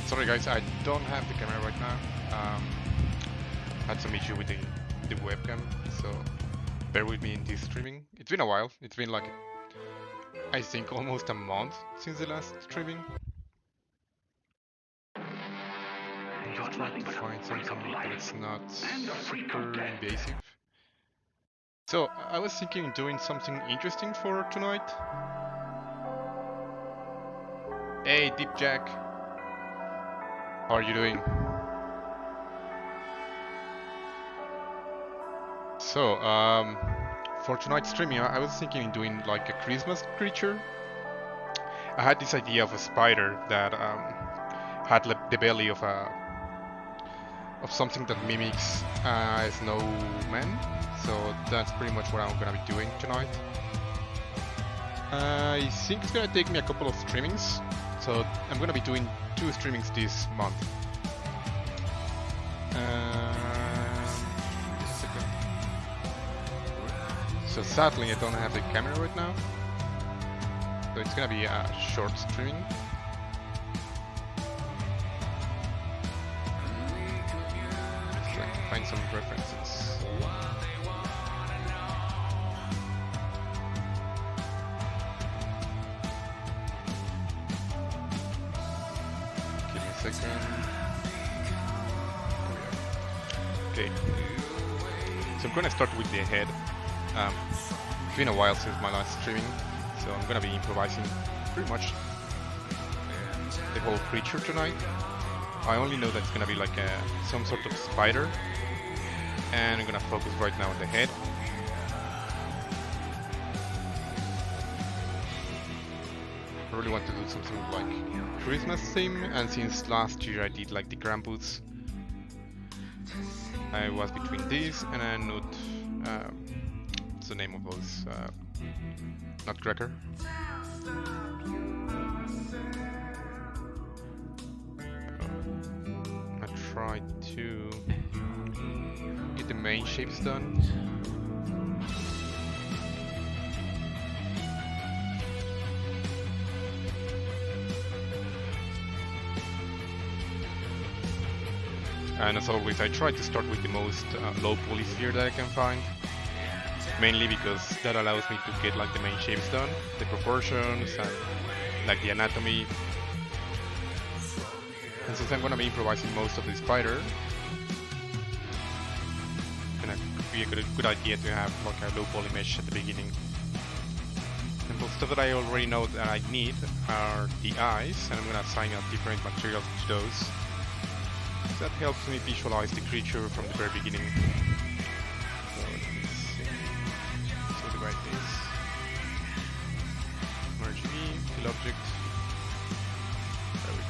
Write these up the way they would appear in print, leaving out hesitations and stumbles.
Sorry guys, I don't have the camera right now. Had some issue with the webcam, so bear with me in this streaming. It's been a while. It's been like, I think almost a month since the last streaming. I'm just trying to find something that's not super invasive. So I was thinking of doing something interesting for tonight. Hey, Deep Jack. How are you doing? So, for tonight's streaming, I was thinking of doing like a Christmas creature. I had this idea of a spider that had the belly of something that mimics a snowman. So that's pretty much what I'm gonna be doing tonight. I think it's gonna take me a couple of streamings. So I'm gonna be doing 2 streamings this month. So sadly I don't have the camera right now. So it's gonna be a short streaming. Just trying to find some references. Give me a second. Okay. So I'm gonna start with the head. It's been a while since my last streaming, so I'm gonna be improvising pretty much the whole creature tonight. I only know that it's gonna be like some sort of spider, and I'm gonna focus right now on the head. I really want to do something like Christmas theme, and since last year I did like the Krampus, I was between these and a nut. What's the name of those? Nutcracker. I tried to get the main shapes done. And as always, I try to start with the most low poly sphere that I can find. Mainly because that allows me to get like the main shapes done, the proportions and like the anatomy. And since I'm gonna be improvising most of the spider, it's gonna be a good idea to have like a low poly mesh at the beginning. And the stuff that I already know that I need are the eyes, and I'm gonna assign out different materials to those. That helps me visualize the creature from the very beginning. So let me see. So divide this. Merge V, fill object. There we go.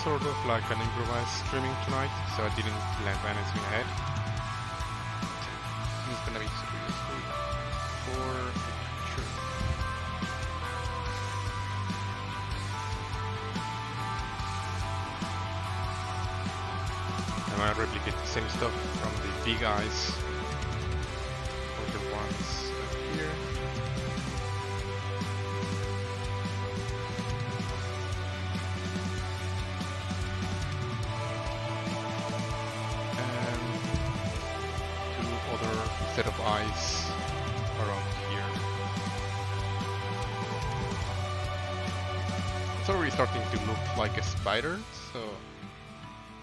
Sort of like an improvised streaming tonight, so I didn't plan anything ahead. It's gonna be super useful for the creature. I might replicate the same stuff from the big eyes or the ones up here. Set of eyes around here. It's already starting to look like a spider, so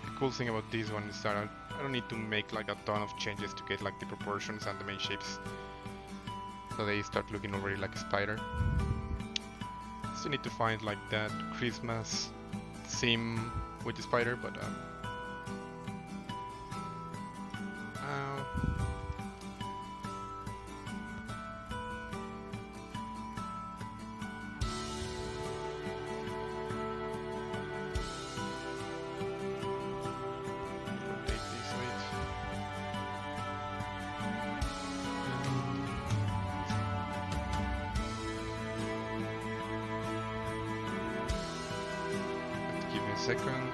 the cool thing about this one is that I don't need to make like a ton of changes to get like the proportions and the main shapes, so they start looking already like a spider. Still need to find like that Christmas theme with the spider, but second.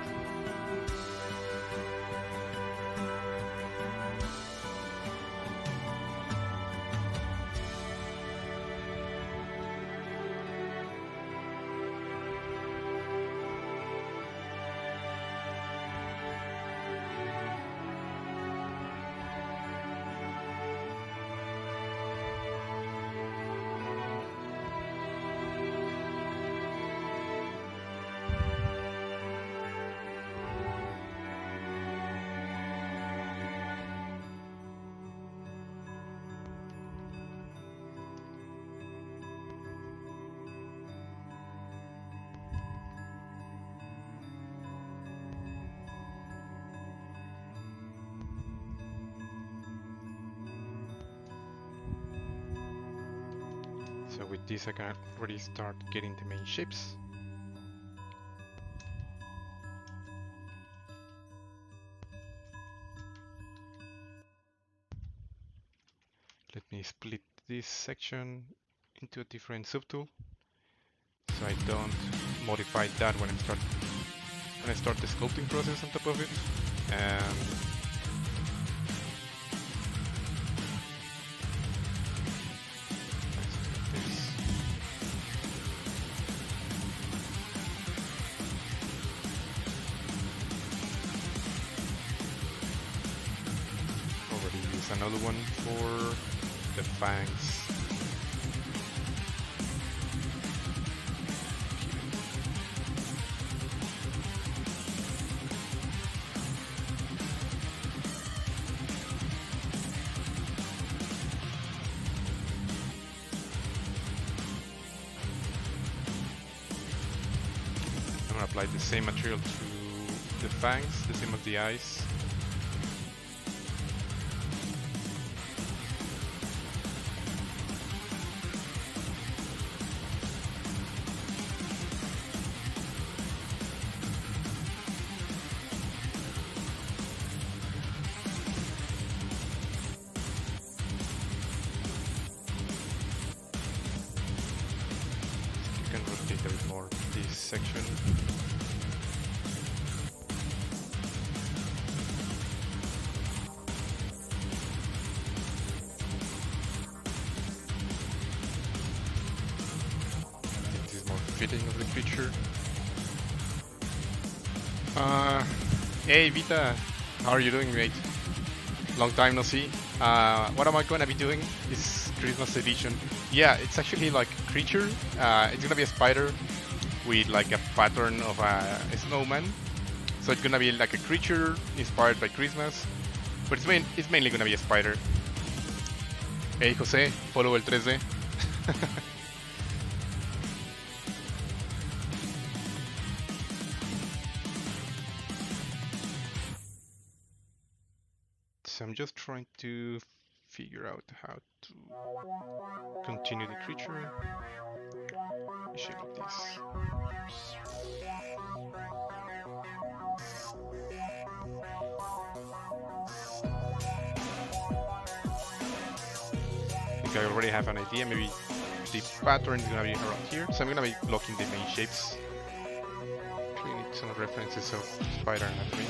So with this I can already start getting the main shapes. Let me split this section into a different subtool so I don't modify that when I start the sculpting process on top of it. And another one for the fangs. I'm gonna apply the same material to the fangs, the same as the eyes. A bit more this section. This is more fitting of the creature. Hey Vita, how are you doing, mate? Long time no see. What am I gonna be doing this Christmas edition? Yeah, it's actually like a creature. It's gonna be a spider with like a pattern of a snowman. So it's gonna be like a creature inspired by Christmas, but it's mainly gonna be a spider. Hey Jose, follow el 3D. So I'm just trying to figure out how to continue the creature. Shape like this. I think I already have an idea. Maybe the pattern is gonna be around here. So I'm gonna be blocking the main shapes. Actually need some references of spider anatomy.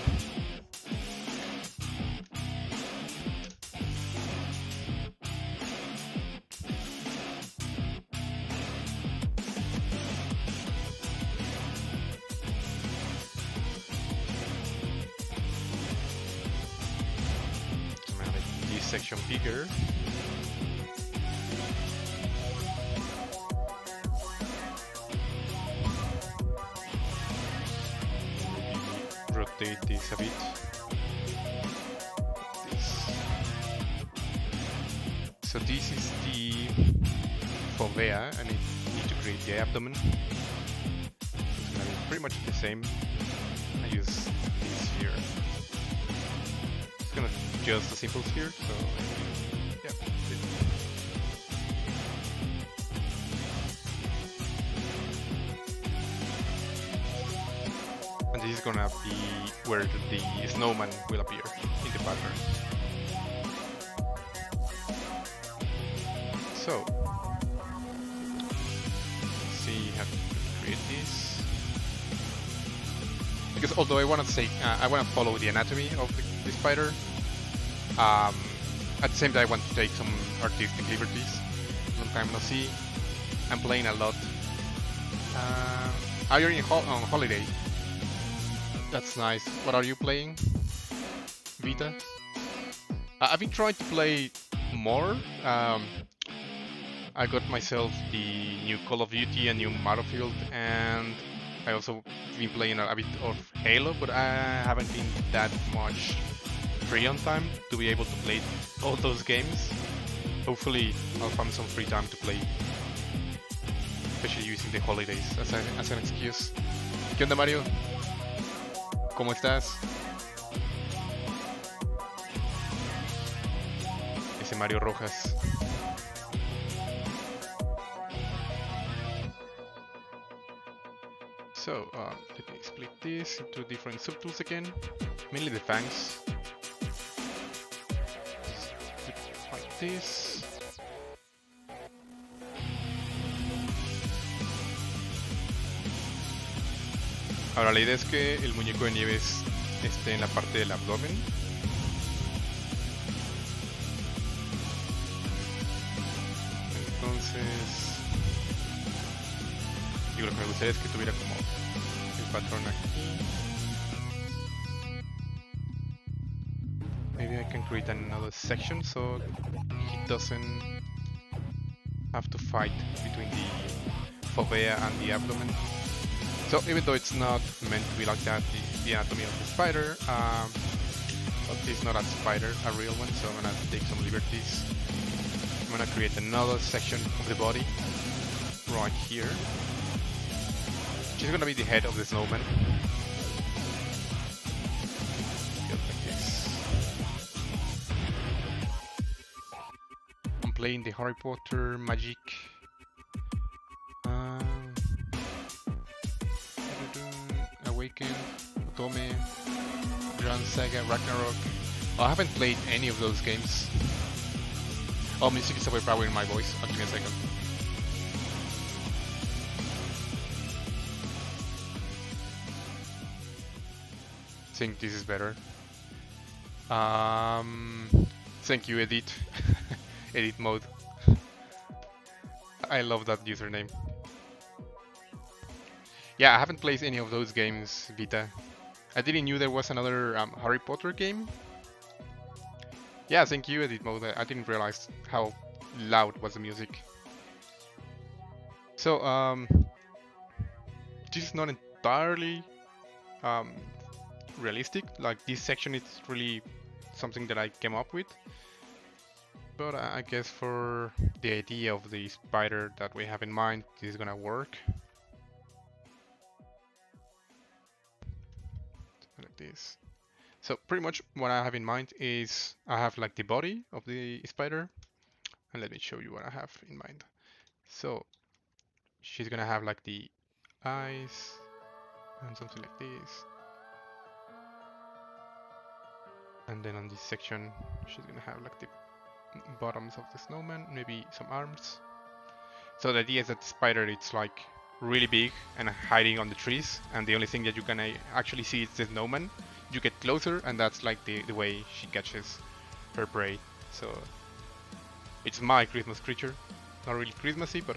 Section bigger. Rotate this a bit. So this is the fovea, and I need to create the abdomen. It's gonna be pretty much the same. I use this here. It's gonna just the simple here, so yeah. And this is gonna be where the snowman will appear in the pattern. So let's see how to create this. because although I want to say I want to follow the anatomy of the spider, at the same time I want to take some artistic liberties. Long time no see. I'm playing a lot. You're on holiday. That's nice. What are you playing, Vita? I've been trying to play more. I got myself the new Call of Duty and new Battlefield, and I also been playing a bit of Halo, but I haven't been that much free on time to be able to play all those games. Hopefully I'll find some free time to play, especially using the holidays as an excuse. ¿Qué onda, Mario? ¿Cómo estás? Ese Mario Rojas. So, let me split this into different subtools again, mainly the fangs. Like this. Ahora la idea es que el muñeco de nieves esté en la parte del abdomen. Entonces, digo, lo que me gustaría es que tuviera como el patrón aquí. Maybe I can create another section so he doesn't have to fight between the fovea and the abdomen. So even though it's not meant to be like that, the anatomy of the spider, but it's not a spider, a real one, so I'm gonna take some liberties. I'm gonna create another section of the body right here, which is gonna be the head of the snowman. Just like this. I'm playing the Harry Potter magic. Awaken, Otome, Grand Saga, Ragnarok. Oh, I haven't played any of those games. Oh, music is overpowering my voice. Give me a second. I think this is better. Thank you, Edit. Edit mode. I love that username. Yeah, I haven't played any of those games, Vita. I didn't knew there was another Harry Potter game. Yeah, thank you, Edit Mode. I didn't realize how loud was the music. So, this is not entirely realistic. Like, this section is really something that I came up with. But I guess for the idea of the spider that we have in mind, this is gonna work. Like this. So pretty much what I have in mind is I have like the body of the spider, and let me show you what I have in mind. So she's gonna have like the eyes and something like this, and then on this section she's gonna have like the bottoms of the snowman, maybe some arms. So the idea is that the spider, it's like really big and hiding on the trees, and the only thing that you can actually see is the snowman. You get closer, and that's like the way she catches her prey. So it's my Christmas creature. Not really Christmassy, but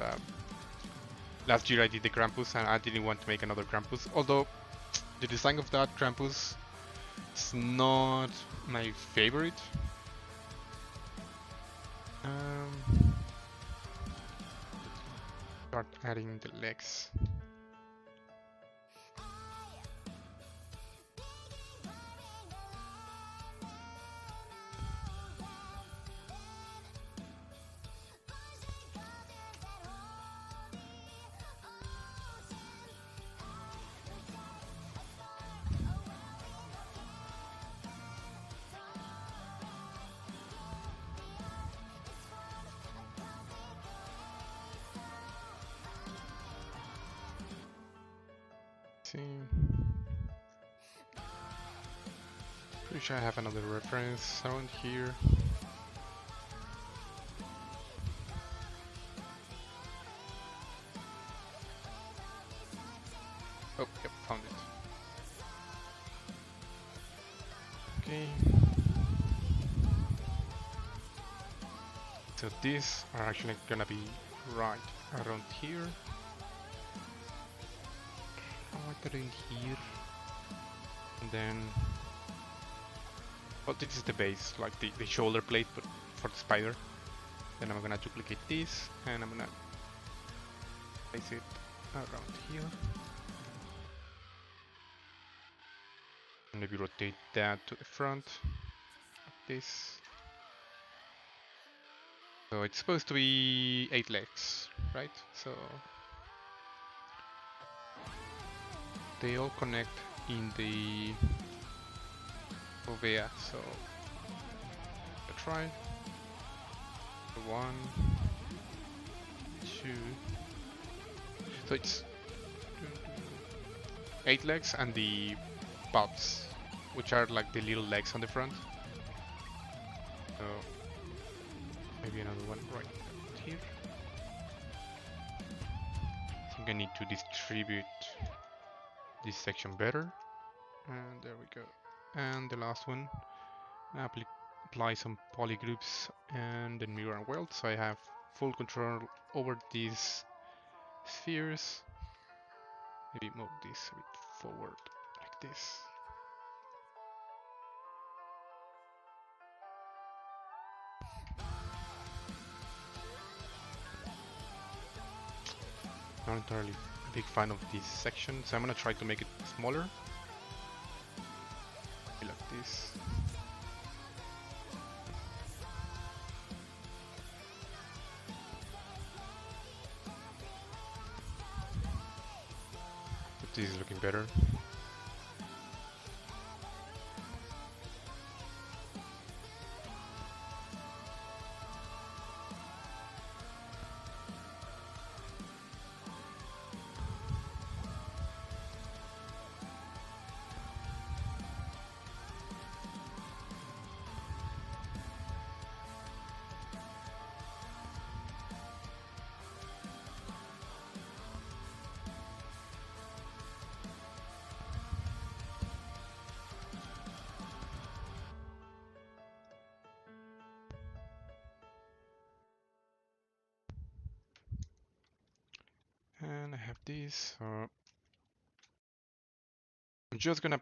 last year I did the Krampus, and I didn't want to make another Krampus. Although the design of that Krampus is not my favorite. Start adding the legs. Pretty sure I have another reference around here. Oh, yep, found it. So these are actually gonna be right around here. Right around here. And then, well, this is the base, like the shoulder plate, but for the spider. Then I'm gonna duplicate this, and I'm gonna place it around here. And maybe rotate that to the front, like this. So it's supposed to be 8 legs, right? So they all connect in the fovea. So let's try 1, 2. So it's 8 legs and the pads, which are like the little legs on the front. So maybe another one right here. I think I need to distribute this section better. And there we go. And the last one, apply some poly groups and then mirror and weld, so I have full control over these spheres. Maybe move this a bit forward like this. Not entirely a big fan of this section, so I'm gonna try to make it smaller. Maybe like this. But this is looking better. And I have this. I'm just gonna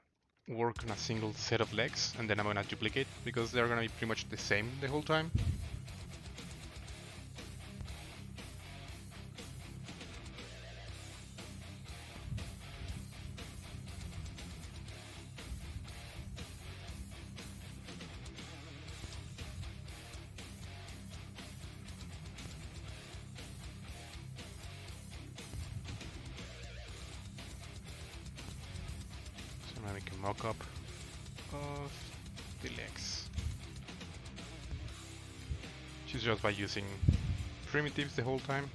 work on a single set of legs, and then I'm gonna duplicate because they're gonna be pretty much the same the whole time. Make a mock-up of the legs. Just by using primitives the whole time.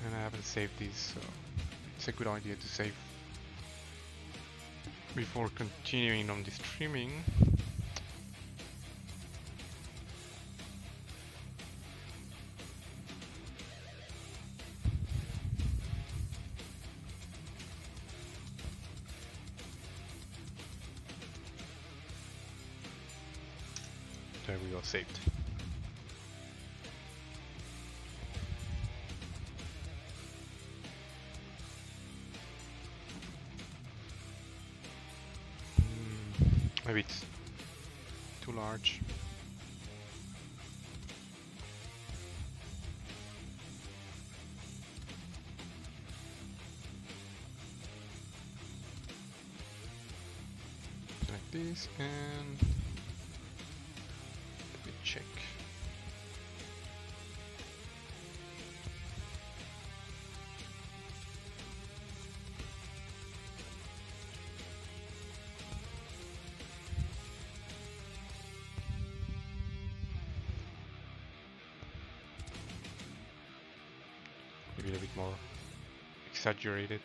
And I haven't saved these, so it's a good idea to save before continuing on this trimming. There we go, saved. Maybe it's too large. Like this, and check. Maybe a bit more exaggerated.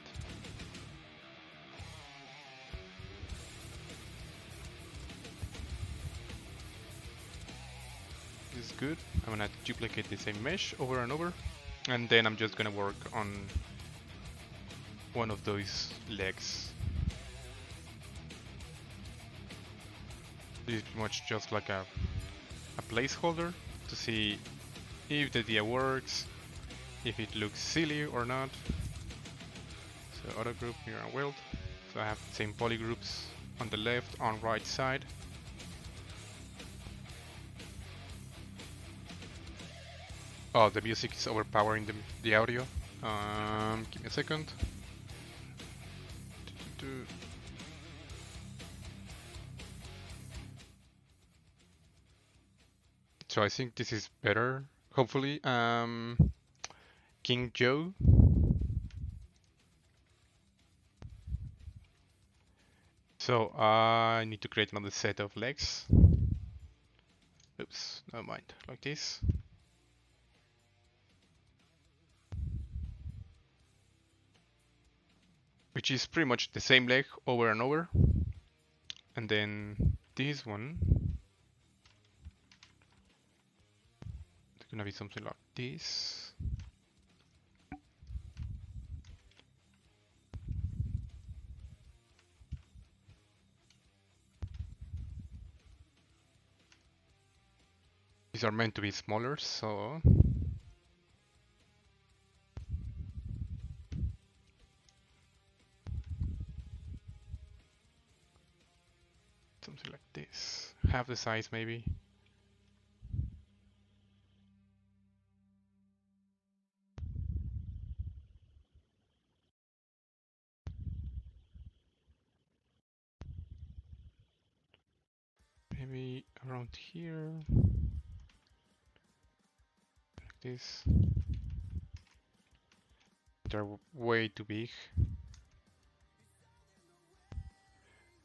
This is good. I'm gonna duplicate the same mesh over and over, and then I'm just gonna work on one of those legs. This is pretty much just like a placeholder to see if the idea works, if it looks silly or not. So auto group mirror and weld. So I have the same poly groups on the left and right side. Oh, the music is overpowering the audio. Give me a second. So I think this is better, hopefully. King Joe. So I need to create another set of legs. Oops, never mind, like this. Which is pretty much the same leg over and over. And then this one. It's gonna be something like this. These are meant to be smaller, so something like this. Half the size maybe. Maybe around here. Like this. They're way too big.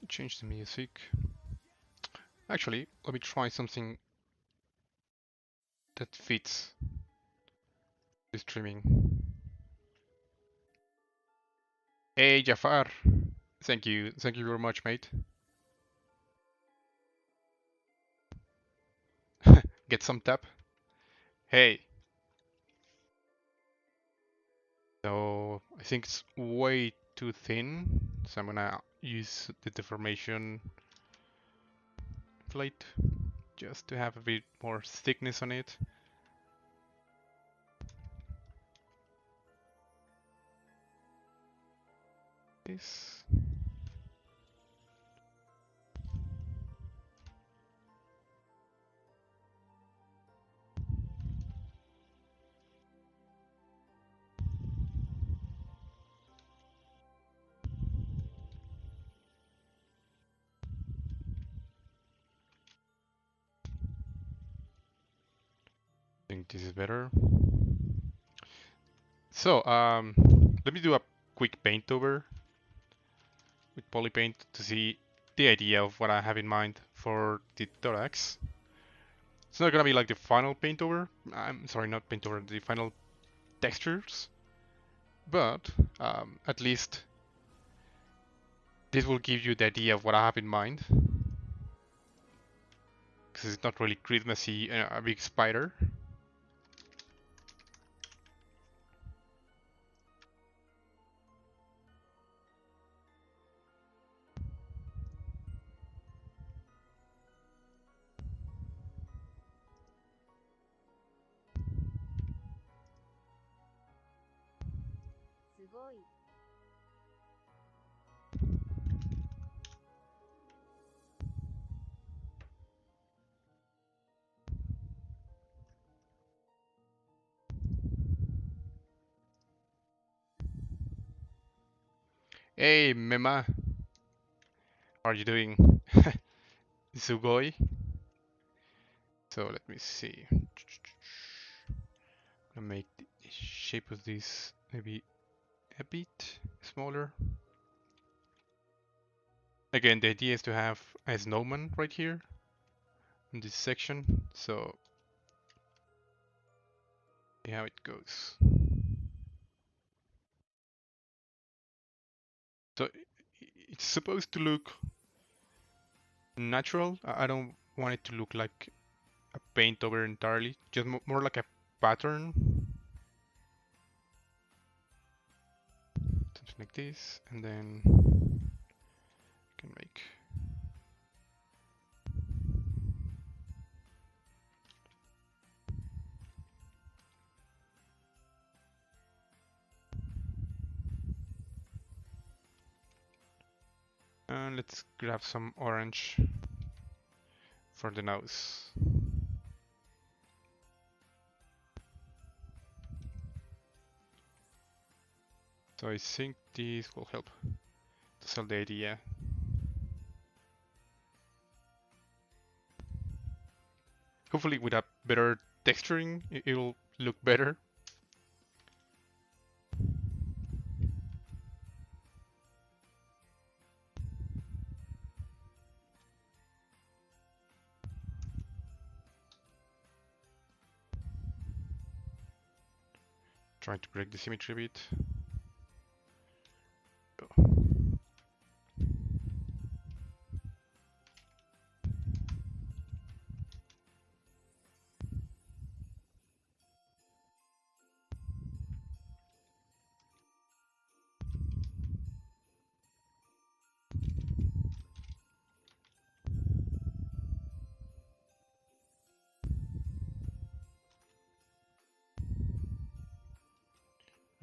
Change the music. Actually, let me try something that fits the streaming. Hey Jafar! Thank you very much, mate. Get some tap. Hey! So I think it's way too thin, so I'm gonna use the deformation plate just to have a bit more thickness on it. This. I think this is better. So, let me do a quick paint over with Polypaint to see the idea of what I have in mind for the thorax. It's not gonna be like the final paint over. I'm sorry, not paint over, the final textures. But at least this will give you the idea of what I have in mind. Because it's not really Christmassy, a big spider. Hey, Mema, how are you doing? Sugoi. So let me see. I'm gonna make the shape of this maybe a bit smaller. Again, the idea is to have a snowman right here in this section, so see how it goes. So it's supposed to look natural. I don't want it to look like a paint over entirely, just more like a pattern. Something like this, and then you can make And let's grab some orange for the nose. So I think this will help to sell the idea. Hopefully with a better texturing, it'll look better. Trying to break the symmetry a bit.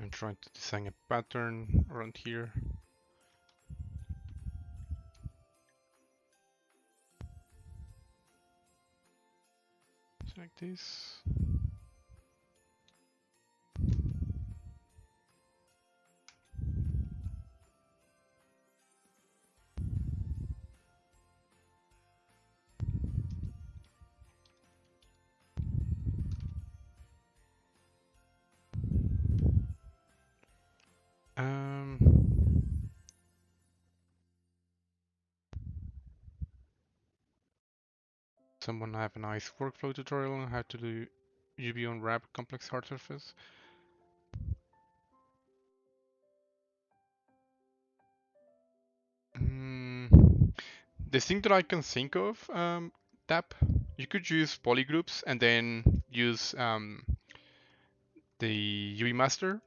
I'm trying to design a pattern around here. So like this. Um, Someone have a nice workflow tutorial on how to do UV unwrap complex hard surface. The thing that I can think of, Tap, you could use polygroups and then use the UV master,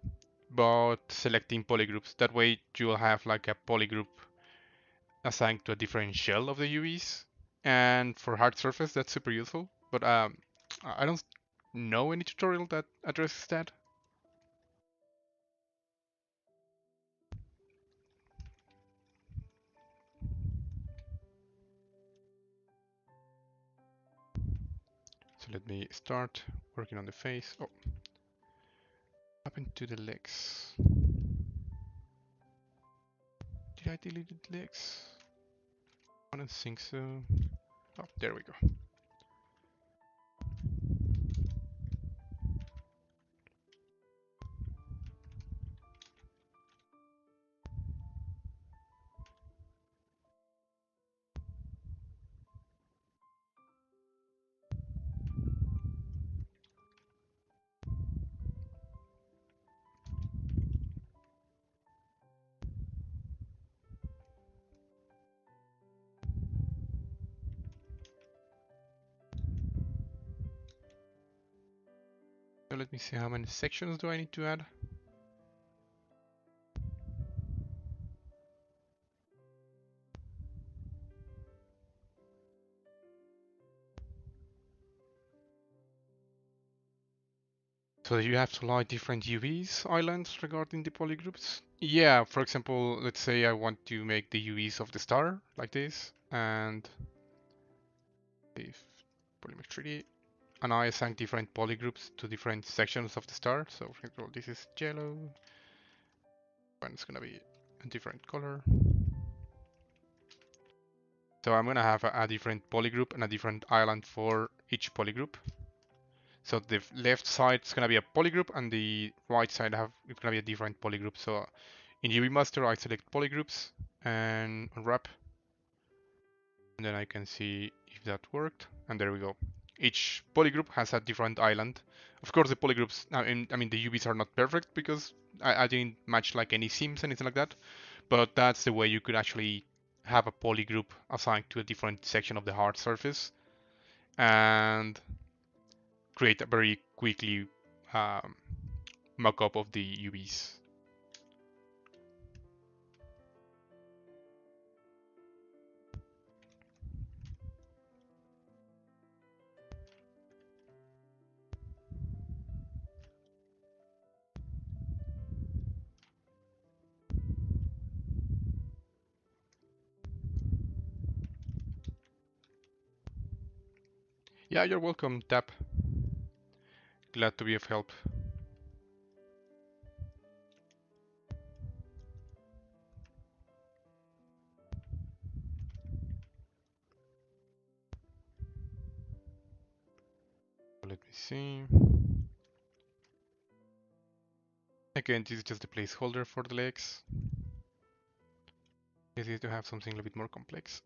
but selecting polygroups. That way you'll have like a polygroup assigned to a different shell of the UVs. And for hard surface, that's super useful. But I don't know any tutorial that addresses that. So let me start working on the face. Oh, what happened to the legs? Did I delete the legs? I don't think so. Oh, there we go. So let me see how many sections do I need to add. So you have to light different UVs islands regarding the polygroups. Yeah, for example, let's say I want to make the UVs of the star like this, and if Polymer 3D, and I assign different polygroups to different sections of the star. So for example, this is yellow, and it's gonna be a different color. So I'm gonna have a different polygroup and a different island for each polygroup. So the left side is gonna be a polygroup, and the right side it's gonna be a different polygroup. So in UV Master, I select polygroups and unwrap, and then I can see if that worked. And there we go. Each polygroup has a different island. Of course, the polygroups, I mean, the UVs are not perfect because I didn't match like any seams, anything like that. But that's the way you could actually have a polygroup assigned to a different section of the hard surface and create a very quickly um, mock-up of the UVs. Yeah, you're welcome, Tap. Glad to be of help. Let me see. Again, this is just a placeholder for the legs. This is to have something a little bit more complex.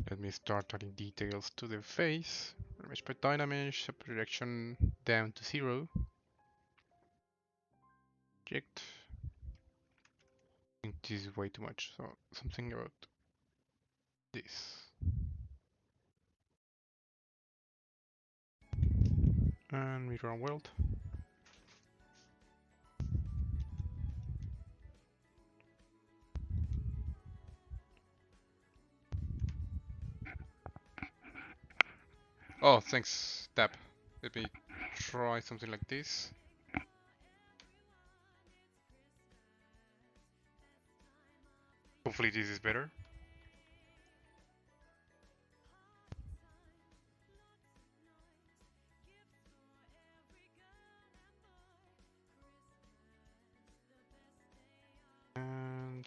Let me start adding details to the face. Mesh by Dynamesh, projection down to 0. Object. I think this is way too much, so something about this. And mirror world. Oh, thanks, Tap. Let me try something like this. Hopefully this is better. And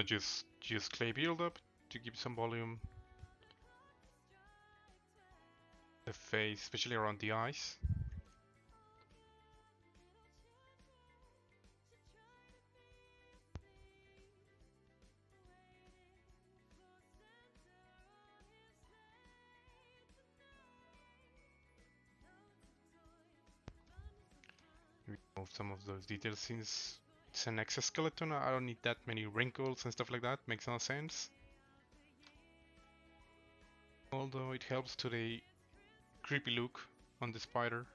just use clay buildup to give some volume. The face, especially around the eyes. Remove some of those details since it's an exoskeleton. I don't need that many wrinkles and stuff like that. Makes no sense. Although it helps to the creepy look on the spider.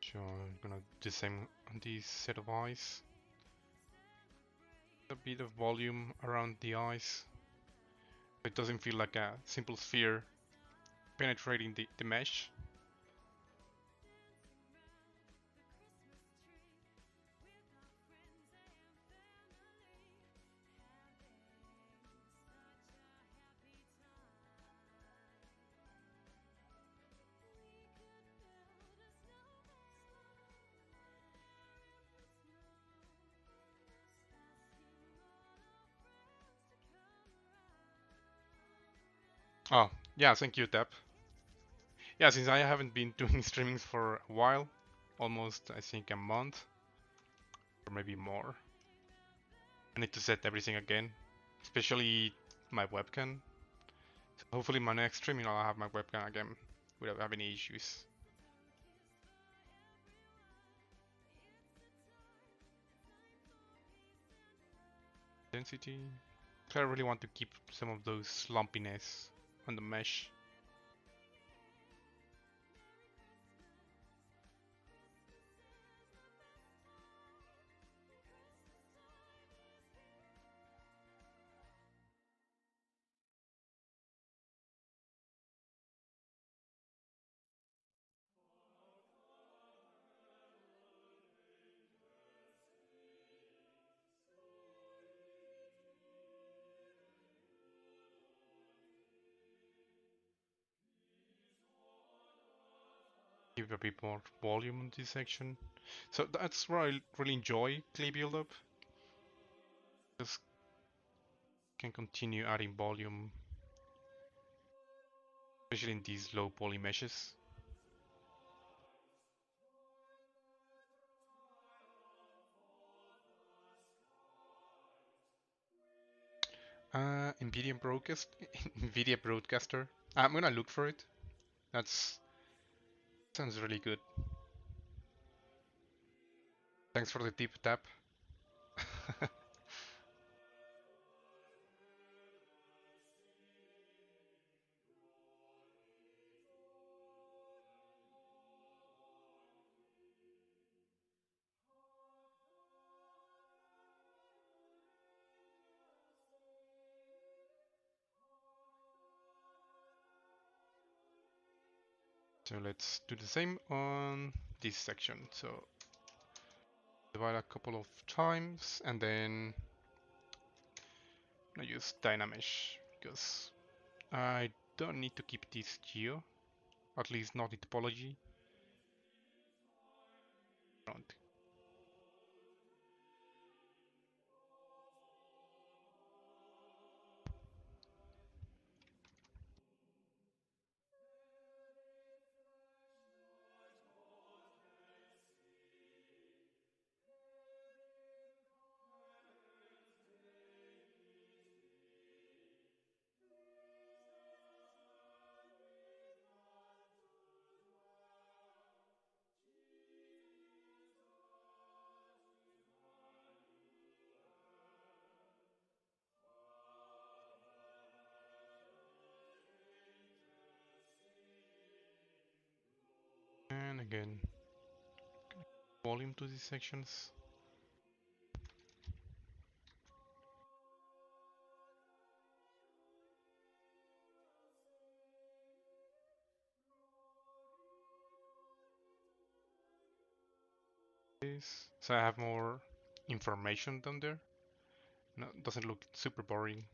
So I'm gonna do the same on this set of eyes. A bit of volume around the eyes. It doesn't feel like a simple sphere penetrating the mesh. Oh, yeah, thank you, Tap. Yeah, since I haven't been doing streamings for a while, almost I think a month, or maybe more. I need to set everything again, especially my webcam. So hopefully my next streaming I'll have my webcam again without having any issues. Density. I really want to keep some of those lumpiness on the mesh. Give a bit more volume on this section. So that's where I really enjoy clay buildup. Just can continue adding volume, especially in these low poly meshes. NVIDIA Broadcaster. I'm gonna look for it. That's Sounds really good. Thanks for the tip, Tap. So let's do the same on this section. So divide a couple of times and then I use Dynamesh because I don't need to keep this geo, at least not in topology. Front. And again, volume to these sections. This, so I have more information down there. No, doesn't look super boring.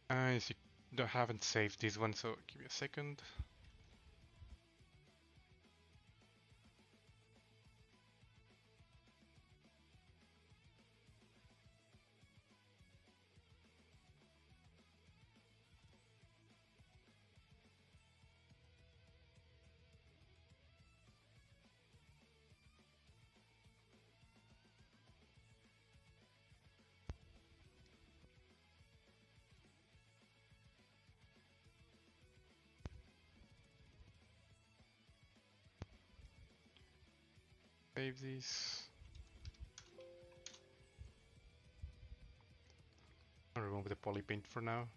I see. I haven't saved this one, so give me a second. Save this. I'll remove the Polypaint for now.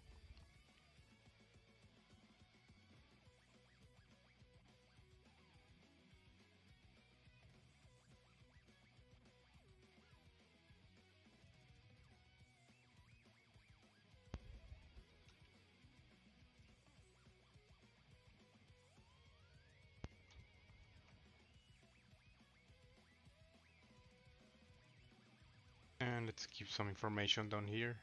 And let's keep some information down here.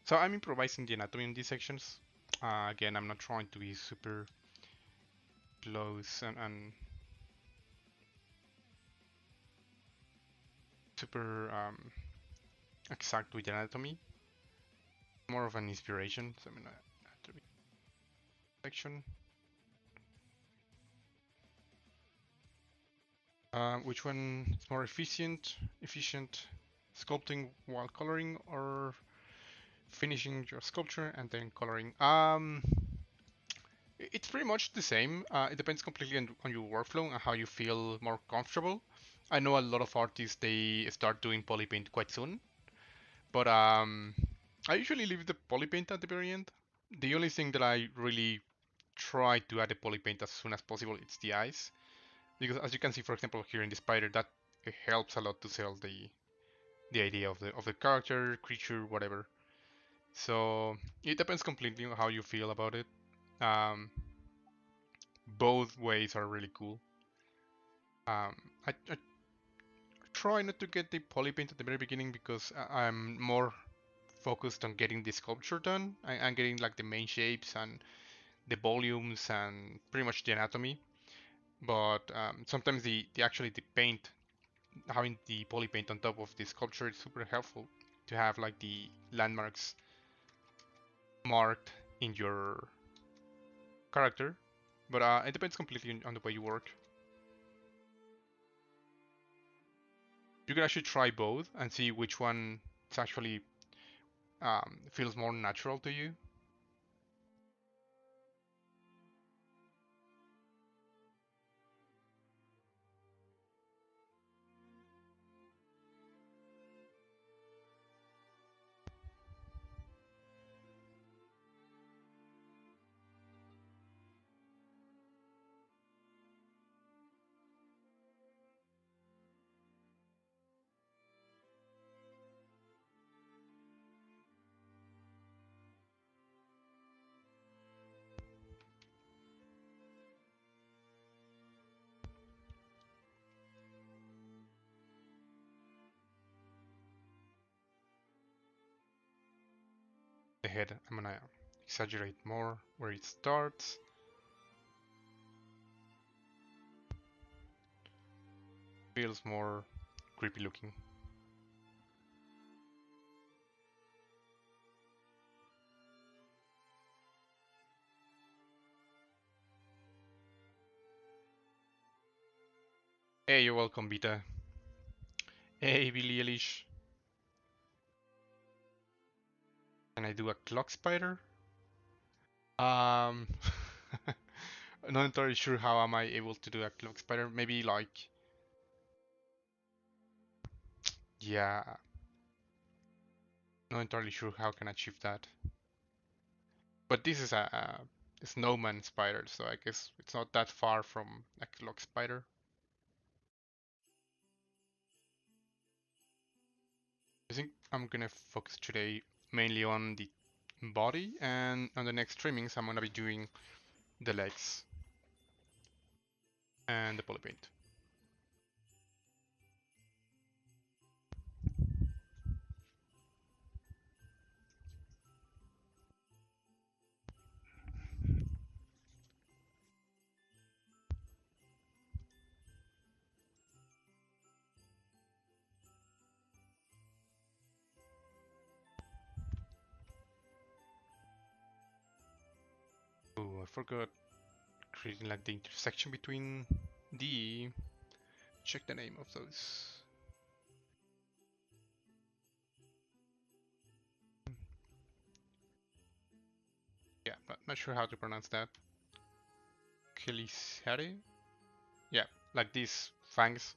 So I'm improvising the anatomy in these sections. Again, I'm not trying to be super close and super exact with the anatomy. More of an inspiration. So I'm gonna anatomy section. Which one is more efficient? Efficient sculpting while coloring, or finishing your sculpture and then coloring? It's pretty much the same. It depends completely on your workflow and how you feel more comfortable. I know a lot of artists, they start doing polypaint quite soon, but I usually leave the polypaint at the very end. The only thing that I really try to add the polypaint as soon as possible is the eyes, because as you can see, for example, here in the spider, that it helps a lot to sell the idea of the character, creature, whatever. So it depends completely on how you feel about it. Um, both ways are really cool. I try not to get the polypaint at the very beginning because I'm more focused on getting the sculpture done and getting like the main shapes and the volumes and pretty much the anatomy. But sometimes the actually the paint, having the polypaint on top of the sculpture is super helpful. to have like the landmarks marked in your character, but it depends completely on the way you work. You can actually try both and see which one is actually feels more natural to you. The head, I'm gonna exaggerate more where it starts. Feels more creepy looking. Hey, you're welcome, Vita. Hey, Billie Eilish. Can I do a clock spider? Um, not entirely sure how am I able to do a clock spider. Maybe like, yeah, not entirely sure how can I achieve that. But this is a snowman spider, so I guess it's not that far from a clock spider. I think I'm gonna focus today mainly on the body, and on the next trimmings I'm gonna be doing the legs and the polypaint. Oh, I forgot creating like the intersection between the... Check the name of those. Yeah, but not sure how to pronounce that. Kilisari? Yeah, like these fangs.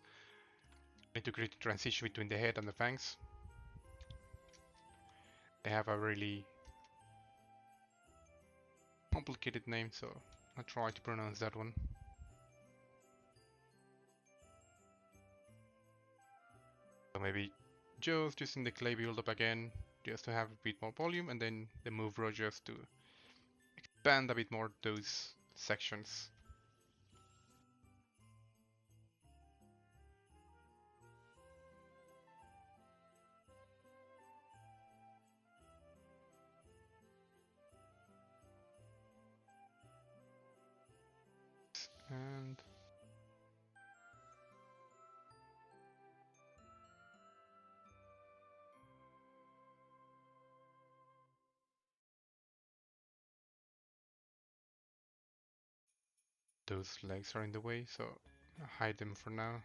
Need to create a transition between the head and the fangs. They have a really complicated name, so I'll try to pronounce that one. So maybe just using the clay build-up again, just to have a bit more volume, and then the move row just to expand a bit more those sections. And those legs are in the way, so I'll hide them for now.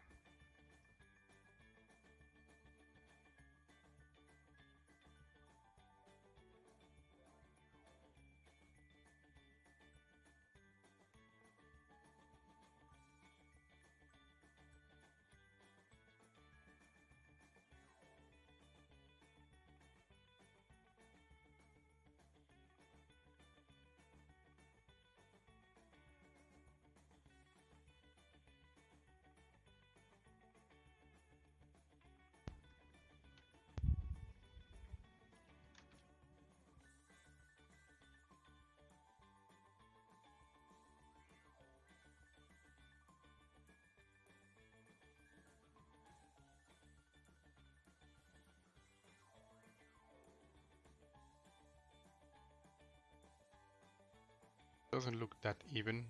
Doesn't look that even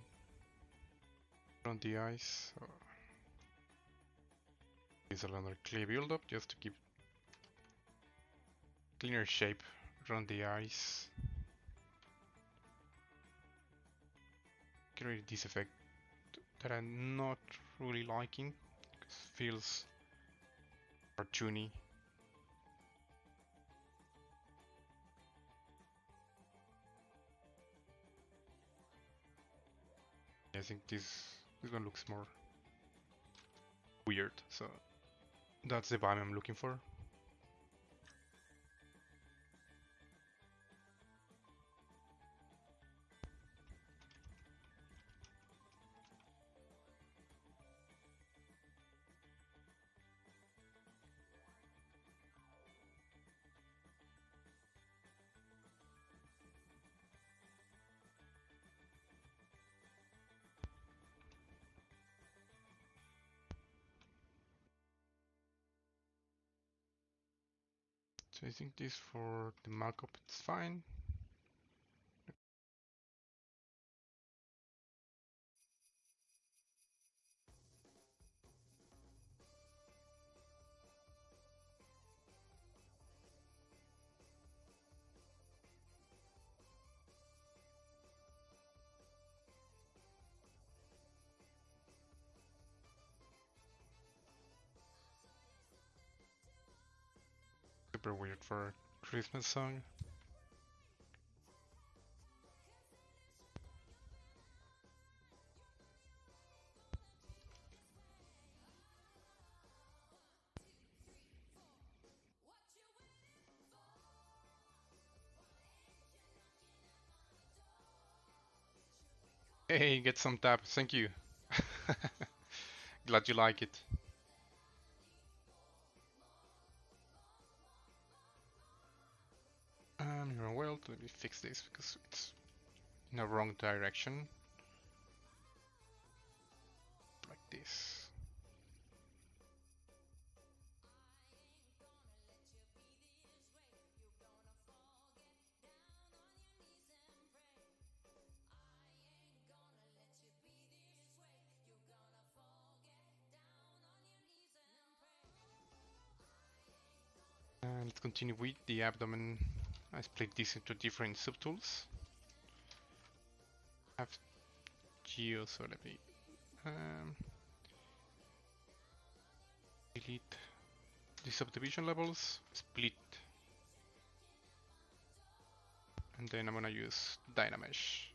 on the eyes. So use another clay build-up just to keep cleaner shape around the eyes. Get rid of this effect that I'm not really liking because it feels cartoony. I think this one looks more weird, so that's the vibe I'm looking for. So I think this for the markup it's fine. Super weird for a Christmas song. Hey, get some tap, thank you. Glad you like it. Well, let me fix this because it's in the wrong direction. Like this. And let's continue with the abdomen. I split this into different subtools. I have geo, so let me delete the subdivision levels, split, and then I'm gonna use Dynamesh.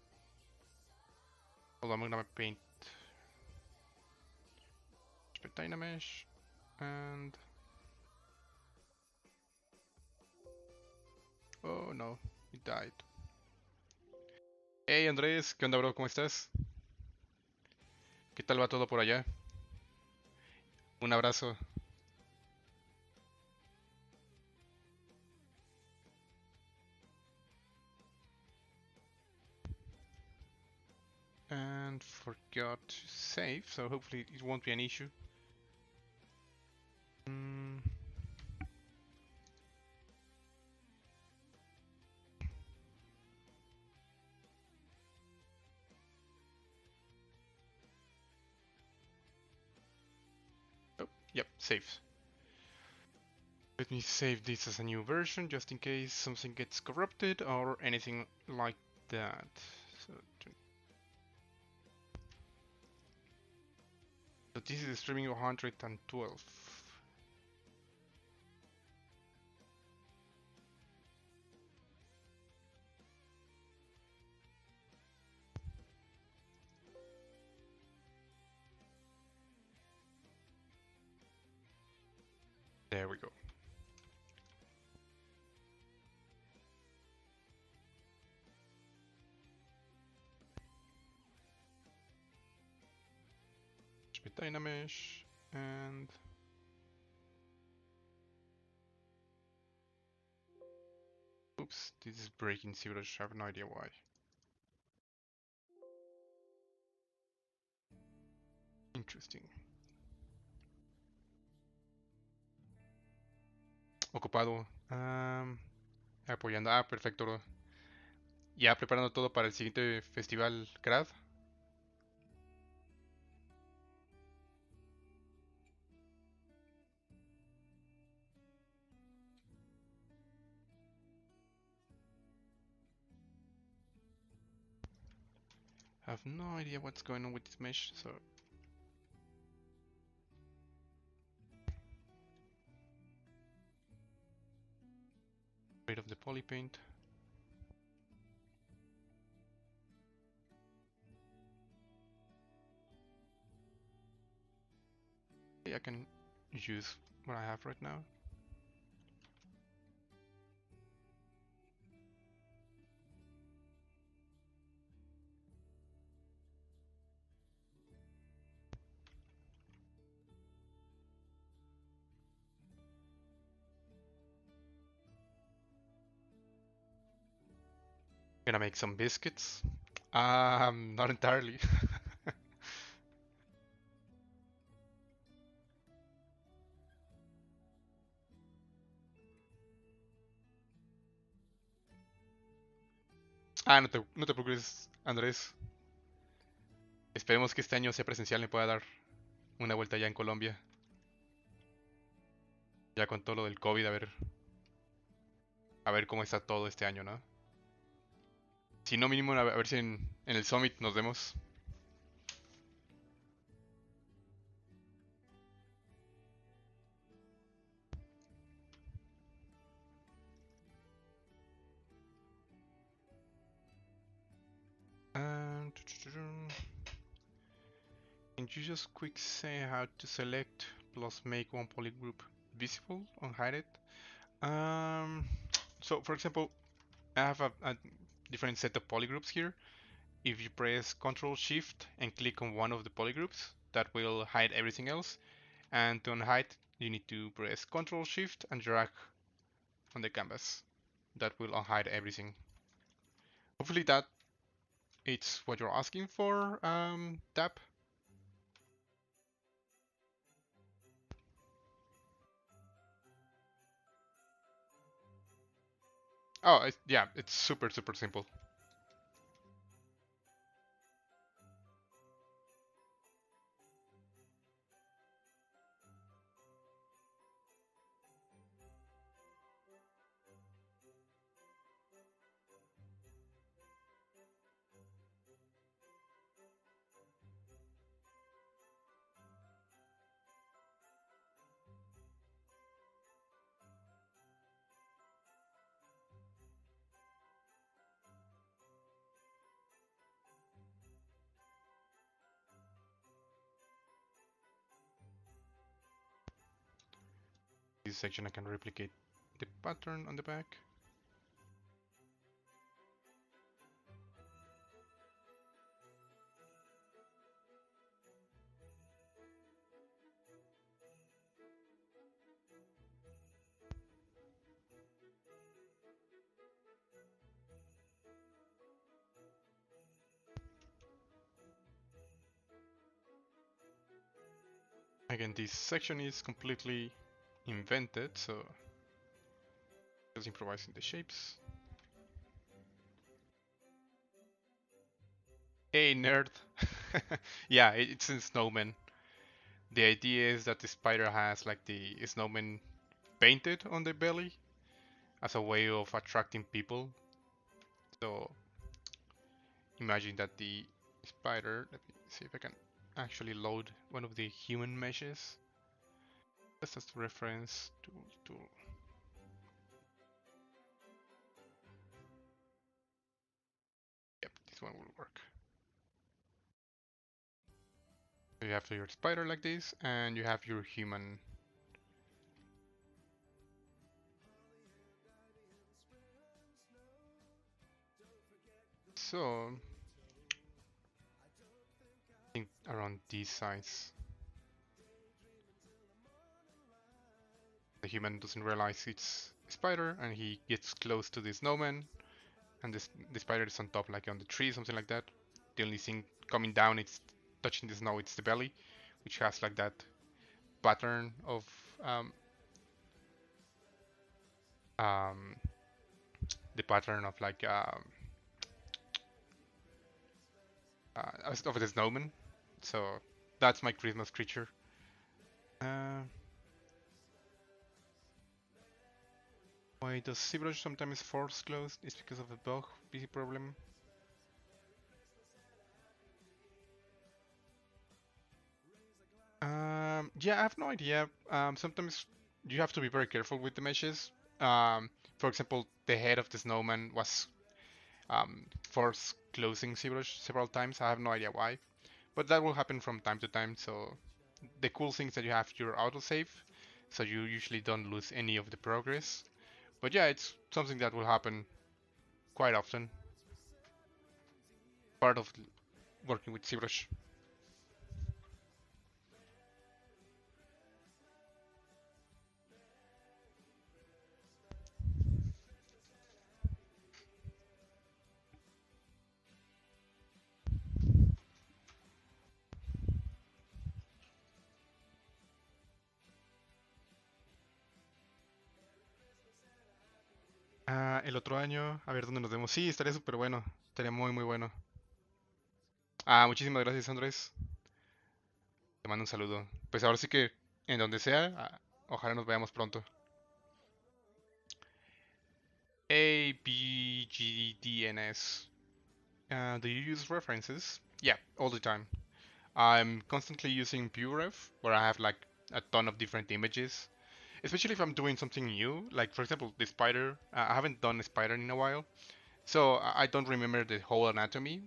Hold on, I'm gonna paint Dynamesh and oh no, it died. Hey Andrés, ¿qué onda bro? ¿Cómo estás? ¿Qué tal va todo por allá? Un abrazo. And forgot to save, so hopefully it won't be an issue. Oh, yep, save. Let me save this as a new version just in case something gets corrupted or anything like that. So, this is streaming 112. There we go. With Dynamesh and oops, this is breaking ZBrush. I have no idea why. Interesting. Ocupado. Apoyando. Ah, perfecto, bro. Ya preparando todo para el siguiente festival CRAD. I have no idea what's going on with this mesh, so rid of the polypaint. I can use what I have right now. Gonna make some biscuits. Not entirely. No te preocupes, Andrés. Esperemos que este año sea presencial, me pueda dar una vuelta ya en Colombia. Ya con todo lo del COVID, a ver cómo está todo este año, ¿no? Si no, mínimo a ver si en el Summit nos vemos. And can you just quick say how to select plus make one poly group visible and hide it? So for example, I have a different set of polygroups here. If you press Ctrl Shift and click on one of the polygroups, that will hide everything else. And to unhide, you need to press Ctrl Shift and drag on the canvas. That will unhide everything. Hopefully that it's what you're asking for, Tap. Oh, yeah, it's super simple. This section I can replicate the pattern on the back. Again, this section is completely invented, so just improvising the shapes. Hey, nerd! Yeah, it's a snowman. The idea is that the spider has like the snowman painted on the belly as a way of attracting people. So imagine that the spider, let me see if I can actually load one of the human meshes. Just as reference tool. Yep, this one will work. So you have your spider like this, and you have your human. So I think around these size. The human doesn't realize it's a spider, and he gets close to the snowman, and the spider is on top, like on the tree, something like that. The only thing coming down, it's touching the snow, it's the belly, which has like that pattern of um, the pattern of like of the snowman. So that's my Christmas creature. Why does ZBrush sometimes force close? It's because of a bug busy problem. Yeah, I have no idea. Sometimes you have to be very careful with the meshes. For example, the head of the snowman was force closing ZBrush several times. I have no idea why, but that will happen from time to time. So the cool thing is that you have your autosave, so you usually don't lose any of the progress. But yeah, it's something that will happen quite often. Part of working with ZBrush. El otro año, a ver dónde nos vemos. Sí, estaría súper bueno. Estaría muy, muy bueno. Muchísimas gracias, Andrés. Te mando un saludo. Pues ahora sí que, en donde sea, ojalá nos veamos pronto. ABGDNS. Do you use references? Yeah, all the time. I'm constantly using PureRef, where I have like a ton of different images. Especially if I'm doing something new, like for example, the spider. I haven't done a spider in a while, so I don't remember the whole anatomy.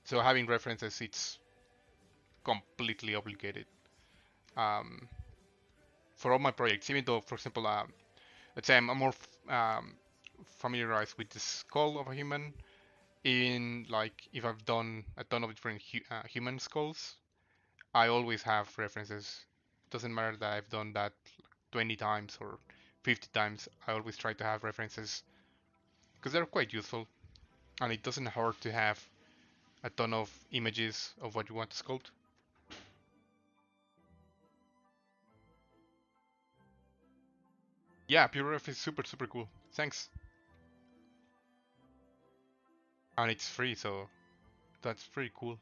So having references, it's completely obligated. Um, for all my projects, even though, for example, let's say I'm more familiarized with the skull of a human. In like, if I've done a ton of different human skulls, I always have references. Doesn't matter that I've done that 20 times or 50 times. I always try to have references because they're quite useful, and it doesn't hurt to have a ton of images of what you want to sculpt. Yeah, PureRef is super, super cool. Thanks. And it's free, so that's pretty cool.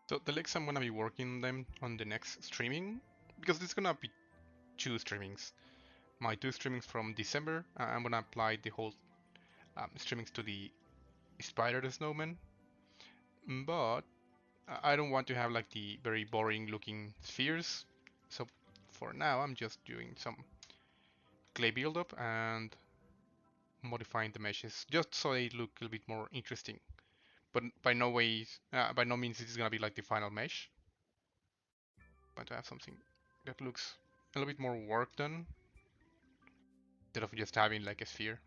So the legs, I'm gonna be working on them on the next streaming, because there's gonna be two streamings. My two streamings from December, I'm gonna apply the whole streamings to the spider the snowman, but I don't want to have like the very boring looking spheres. So for now, I'm just doing some clay buildup and modifying the meshes just so they look a little bit more interesting. But by no means this is gonna be like the final mesh. But to have something that looks a little bit more work done instead of just having like a sphere.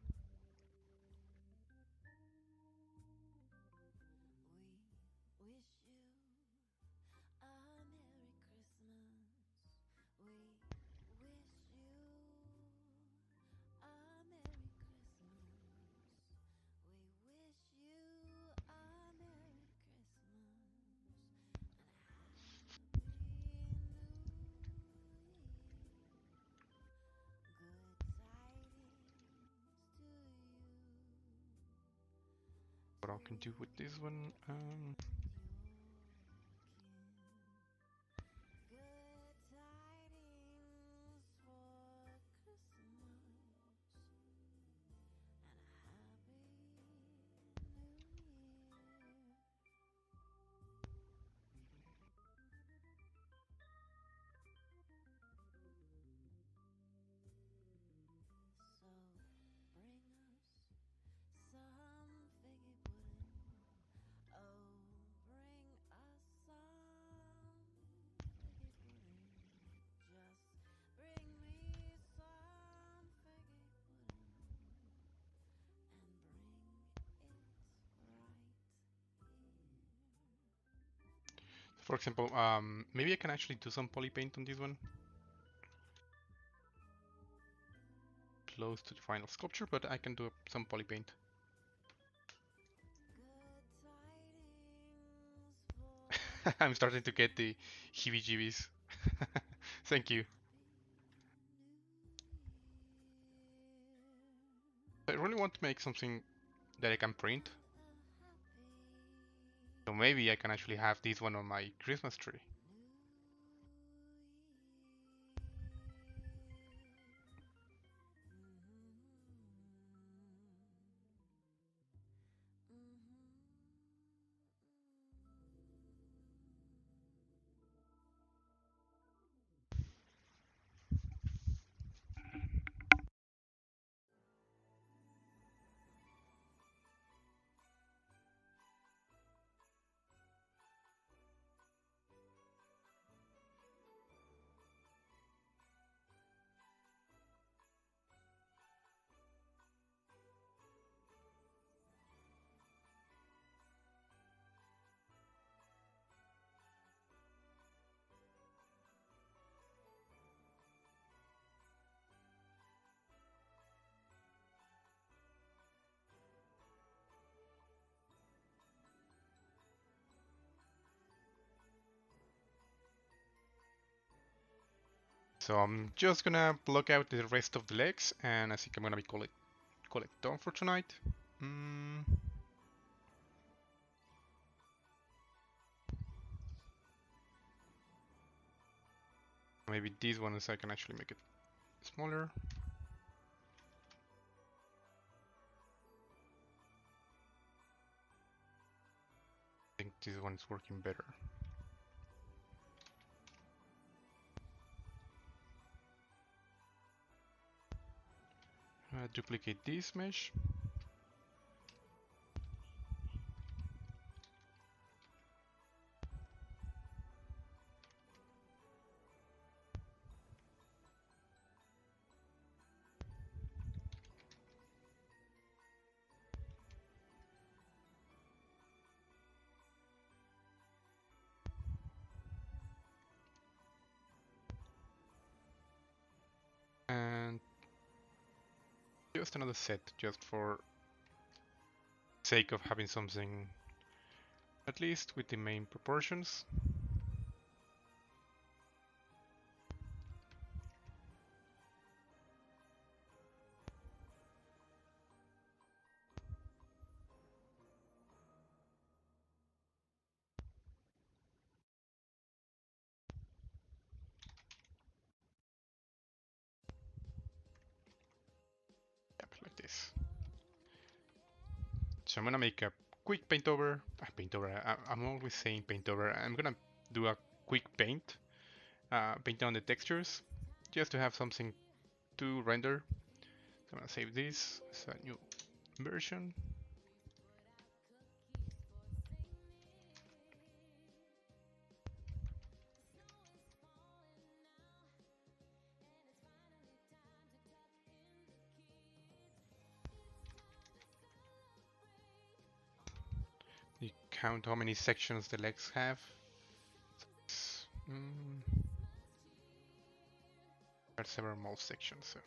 What I can do with this one, for example, maybe I can actually do some polypaint on this one. Close to the final sculpture, but I can do some polypaint. I'm starting to get the heebie-jeebies. Thank you. I really want want to make something that I can print. So maybe I can actually have this one on my Christmas tree. So I'm just gonna block out the rest of the legs, and I think I'm gonna be call it done for tonight. Maybe these ones I can actually make it smaller. I think this one is working better. Duplicate this mesh. And just another set, just for sake of having something at least with the main proportions. Yep, like this. So I'm gonna make a quick paint over. I'm always saying paint over. I'm gonna do a quick paint, paint down the textures, just to have something to render. So I'm gonna save this as a new version. You count how many sections the legs have. There are several more sections, so.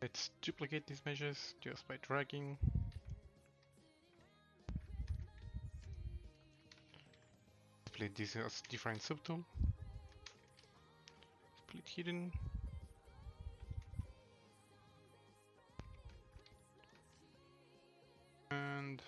Let's duplicate these measures just by dragging. Split this as different subtool. Split hidden. And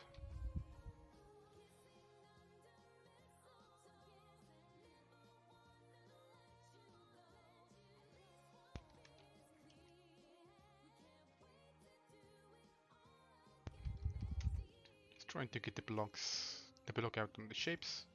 just trying to get the block out on the shapes.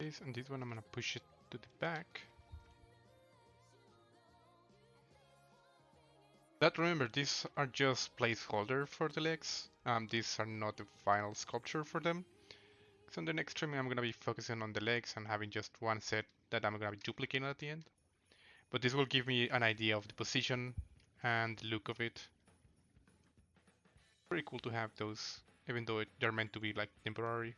this, and this one I'm gonna push it to the back. But remember, these are just placeholder for the legs. These are not the final sculpture for them. So in the next stream, I'm gonna be focusing on the legs and having just one set that I'm gonna be duplicating at the end. But this will give me an idea of the position and the look of it. Pretty cool to have those, even though they're meant to be like temporary.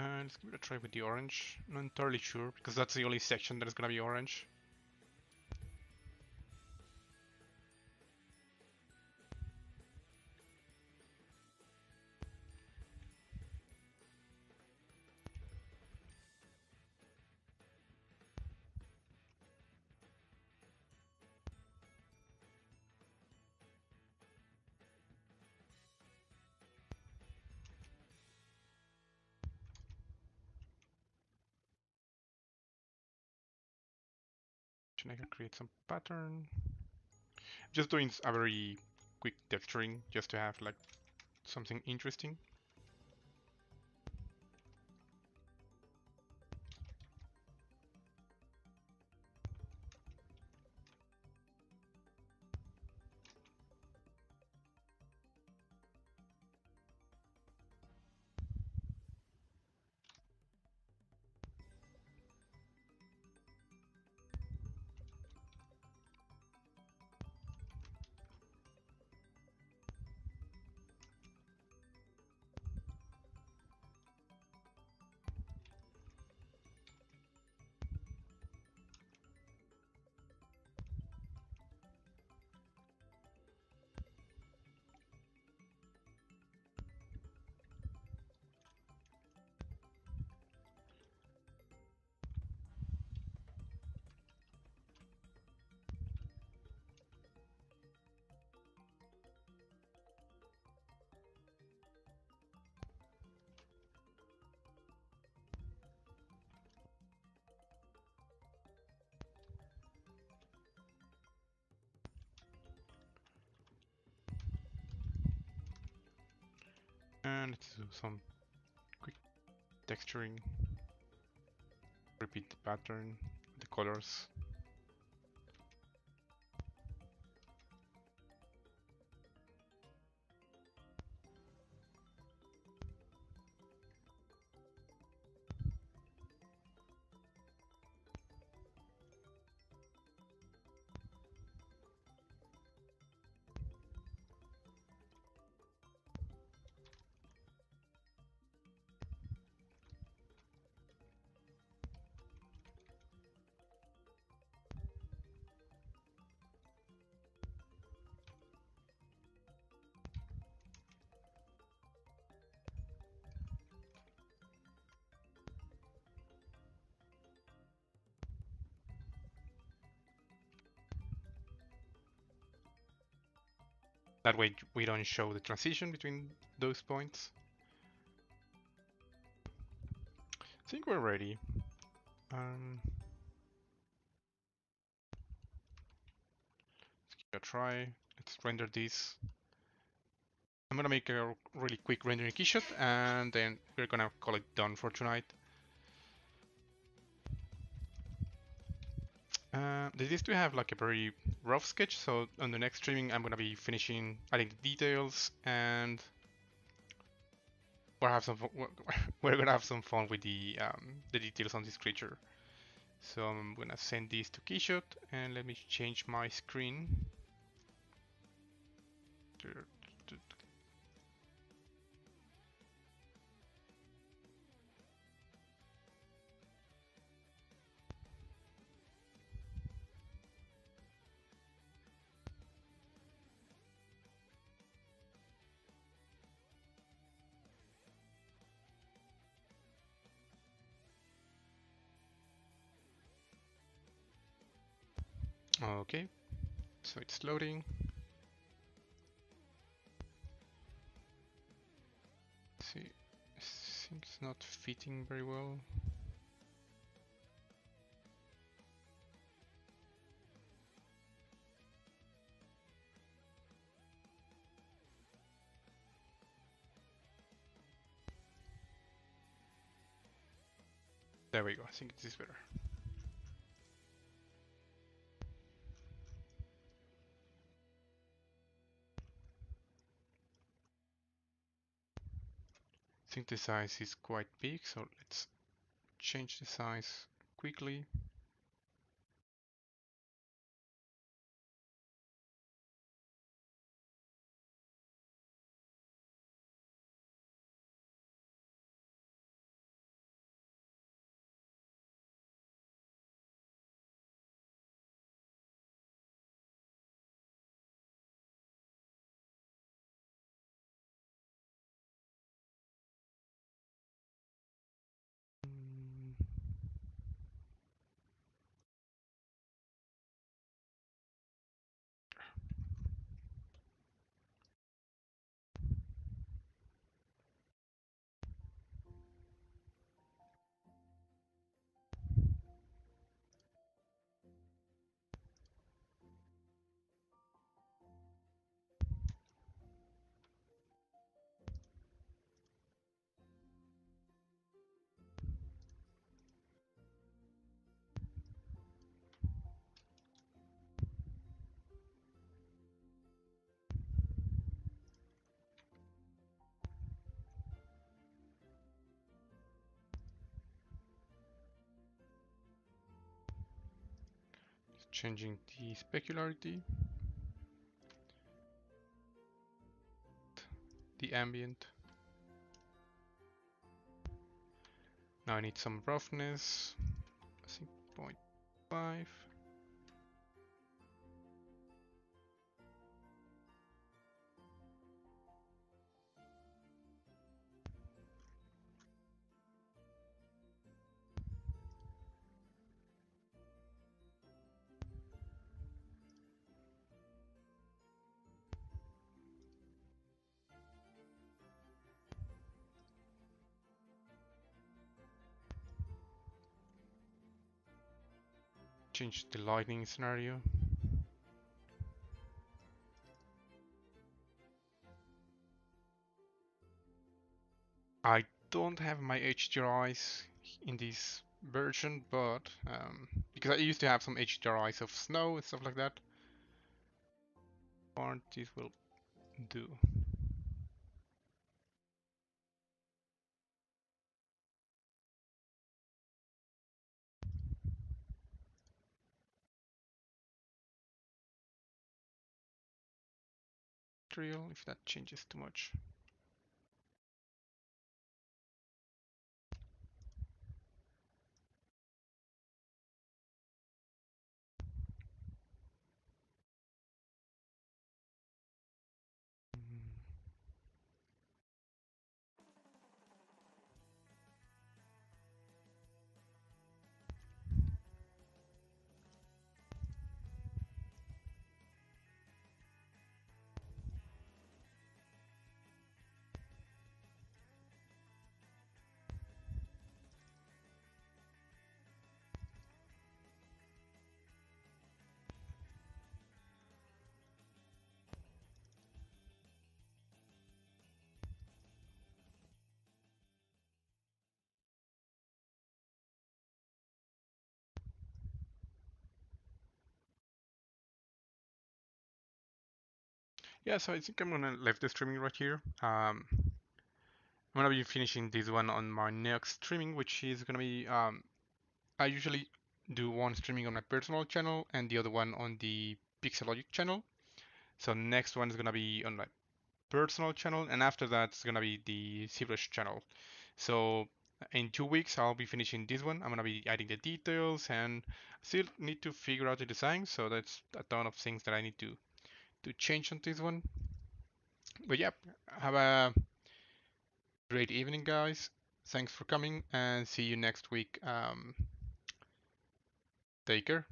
And let's give it a try with the orange. Not entirely sure, because that's the only section that is gonna be orange. I can create some pattern. Just doing a very quick texturing, just to have like something interesting. And let's do some quick texturing. Repeat the pattern, the colors. That way we don't show the transition between those points. I think we're ready. Let's give it a try. Let's render this. I'm gonna make a really quick rendering keyshot and then we're gonna call it done for tonight. This is to have like a very rough sketch, so on the next streaming I'm gonna be finishing adding the details and we'll have some fun, we're gonna have some fun with the details on this creature. So I'm gonna send this to Keyshot and let me change my screen. Okay, so it's loading. Let's see, I think it's not fitting very well. There we go, I think this is better. I think the size is quite big, so let's change the size quickly. Changing the specularity, the ambient. Now I need some roughness, I think 0.5. Change the lighting scenario. I don't have my HDRIs in this version, but because I used to have some HDRIs of snow and stuff like that, or this will do. Real if that changes too much. Yeah, so I think I'm gonna leave the streaming right here. I'm gonna be finishing this one on my next streaming, which is gonna be I usually do one streaming on my personal channel and the other one on the Pixologic channel. So next one is gonna be on my personal channel, and after that it's gonna be the ZBrush channel. So in 2 weeks I'll be finishing this one. I'm gonna be adding the details and still need to figure out the design. So that's a ton of things that I need to change on this one. But yeah, have a great evening, guys. Thanks for coming, and see you next week. Take care.